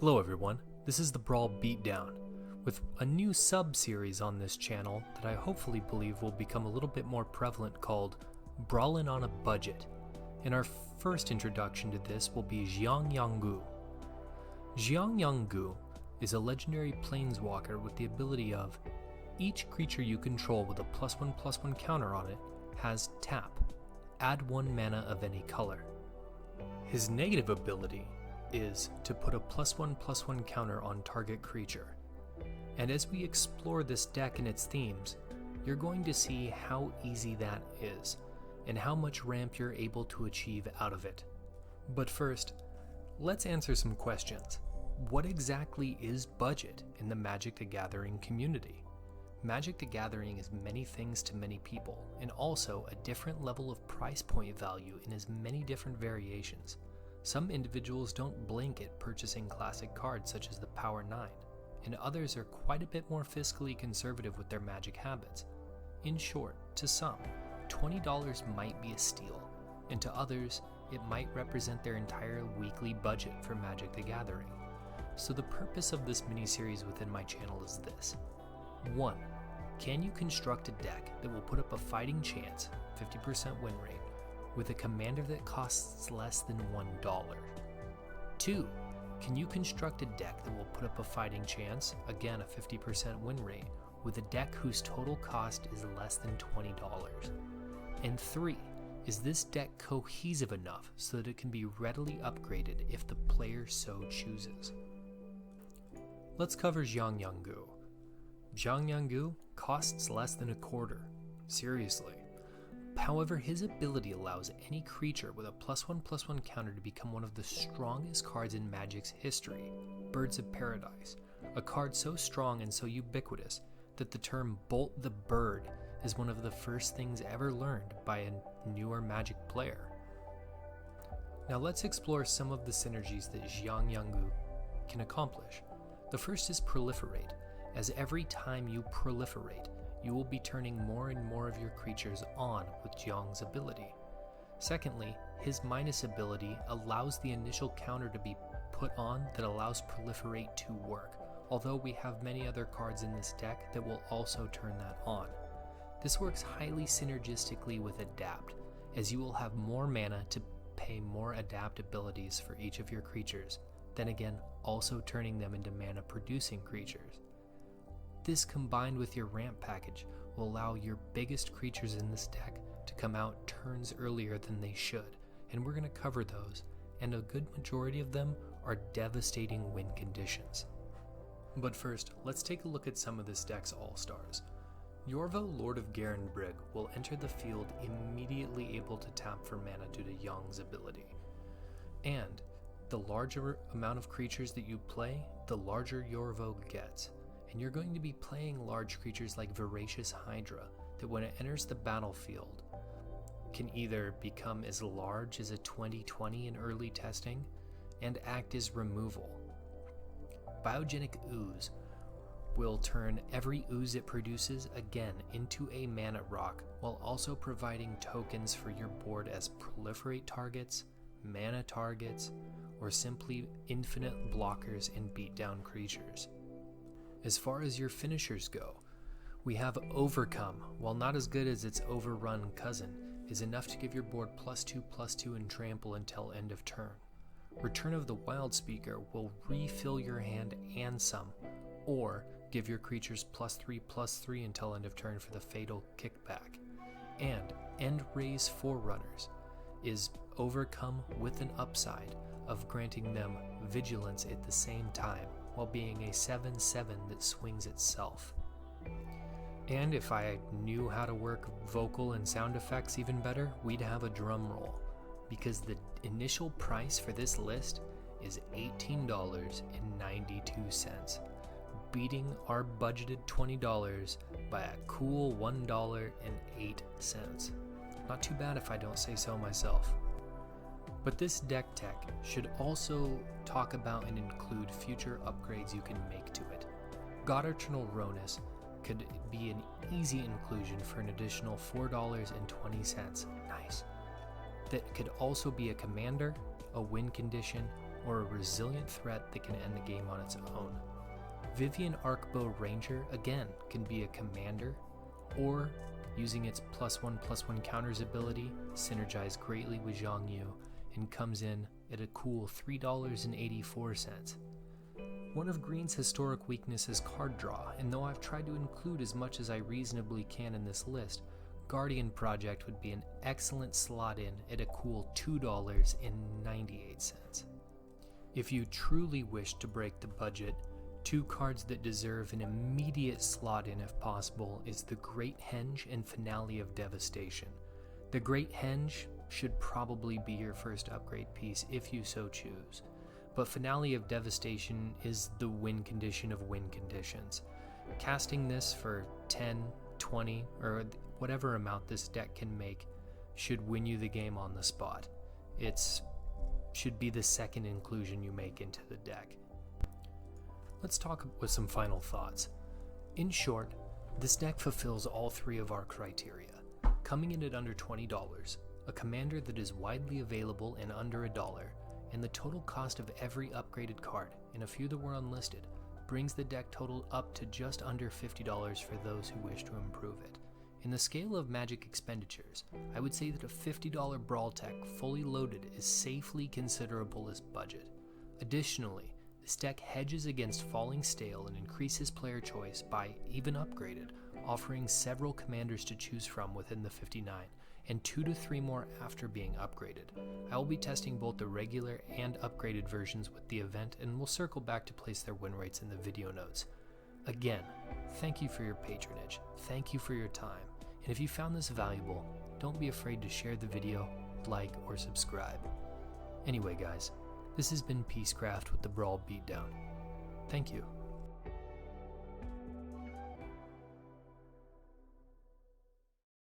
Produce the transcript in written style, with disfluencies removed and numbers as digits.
Hello everyone, this is the Brawl Beatdown, with a new sub-series on this channel that I hopefully believe will become a little bit more prevalent called Brawlin on a Budget. And our first introduction to this will be Yanggu. Yanggu is a legendary planeswalker with the ability of each creature you control with a +1/+1 counter on it has tap, add 1 mana of any color. His negative ability is to put a +1/+1 counter on target creature. And as we explore this deck and its themes, you're going to see how easy that is, and how much ramp you're able to achieve out of it. But first, let's answer some questions. What exactly is budget in the Magic the Gathering community? Magic the Gathering is many things to many people, and also a different level of price point value in as many different variations. Some individuals don't blink at purchasing classic cards such as the Power 9, and others are quite a bit more fiscally conservative with their Magic habits. In short, to some, $20 might be a steal, and to others, it might represent their entire weekly budget for Magic the Gathering. So the purpose of this mini-series within my channel is this. 1. Can you construct a deck that will put up a fighting chance, 50% win rate, with a commander that costs less than $1? 2. Can you construct a deck that will put up a fighting chance, again a 50% win rate, with a deck whose total cost is less than $20? And 3. Is this deck cohesive enough so that it can be readily upgraded if the player so chooses? Let's cover Yanggu. Yanggu costs less than a quarter. Seriously. However, his ability allows any creature with a +1/+1 counter to become one of the strongest cards in Magic's history, Birds of Paradise, a card so strong and so ubiquitous that the term Bolt the Bird is one of the first things ever learned by a newer Magic player. Now let's explore some of the synergies that Yanggu can accomplish. The first is proliferate, as every time you proliferate, you will be turning more and more of your creatures on with Jiang's ability. Secondly, his minus ability allows the initial counter to be put on that allows proliferate to work, although we have many other cards in this deck that will also turn that on. This works highly synergistically with adapt, as you will have more mana to pay more adapt abilities for each of your creatures, then again also turning them into mana producing creatures. This combined with your ramp package will allow your biggest creatures in this deck to come out turns earlier than they should, and we're going to cover those, and a good majority of them are devastating win conditions. But first, let's take a look at some of this deck's all-stars. Yorvo, Lord of Garenbrig, will enter the field immediately able to tap for mana due to Yang's ability. And the larger amount of creatures that you play, the larger Yorvo gets. And you're going to be playing large creatures like Voracious Hydra that when it enters the battlefield can either become as large as a 2020 in early testing and act as removal. Biogenic Ooze will turn every ooze it produces again into a mana rock while also providing tokens for your board as proliferate targets, mana targets, or simply infinite blockers and beatdown creatures. As far as your finishers go, we have Overcome, while not as good as its Overrun cousin, is enough to give your board +2/+2 and trample until end of turn. Return of the Wild Speaker will refill your hand and some, or give your creatures +3/+3 until end of turn for the fatal kickback. And End Raise Forerunners is Overcome with an upside of granting them Vigilance at the same time, while being a 7/7 that swings itself. And if I knew how to work vocal and sound effects even better, we'd have a drum roll, because the initial price for this list is $18.92, beating our budgeted $20 by a cool $1.08. Not too bad if I don't say so myself. But this deck tech should also talk about and include future upgrades you can make to it. God Eternal Ronus could be an easy inclusion for an additional $4.20. Nice. That could also be a commander, a win condition, or a resilient threat that can end the game on its own. Vivian Arcbow Ranger again can be a commander, or using its +1/+1 counters ability, synergize greatly with Jiang and comes in at a cool $3.84. One of Green's historic weaknesses is card draw, and though I've tried to include as much as I reasonably can in this list, Guardian Project would be an excellent slot in at a cool $2.98. If you truly wish to break the budget, two cards that deserve an immediate slot in if possible is the Great Henge and Finale of Devastation. The Great Henge should probably be your first upgrade piece if you so choose, but Finale of Devastation is the win condition of win conditions. Casting this for 10, 20, or whatever amount this deck can make should win you the game on the spot. Should be the second inclusion you make into the deck. Let's talk with some final thoughts. In short, this deck fulfills all three of our criteria. Coming in at under $20, a commander that is widely available and under $1, and the total cost of every upgraded card, and a few that were unlisted, brings the deck total up to just under $50 for those who wish to improve it. In the scale of Magic expenditures, I would say that a $50 Brawl tech fully loaded is safely considerable as budget. Additionally, this deck hedges against falling stale and increases player choice by, even upgraded, offering several commanders to choose from within the 59, and 2 to 3 more after being upgraded. I will be testing both the regular and upgraded versions with the event, and will circle back to place their win rates in the video notes. Again, thank you for your patronage, thank you for your time, and if you found this valuable, don't be afraid to share the video, like, or subscribe. Anyway guys, this has been Peacecraft with the Brawl Beatdown. Thank you.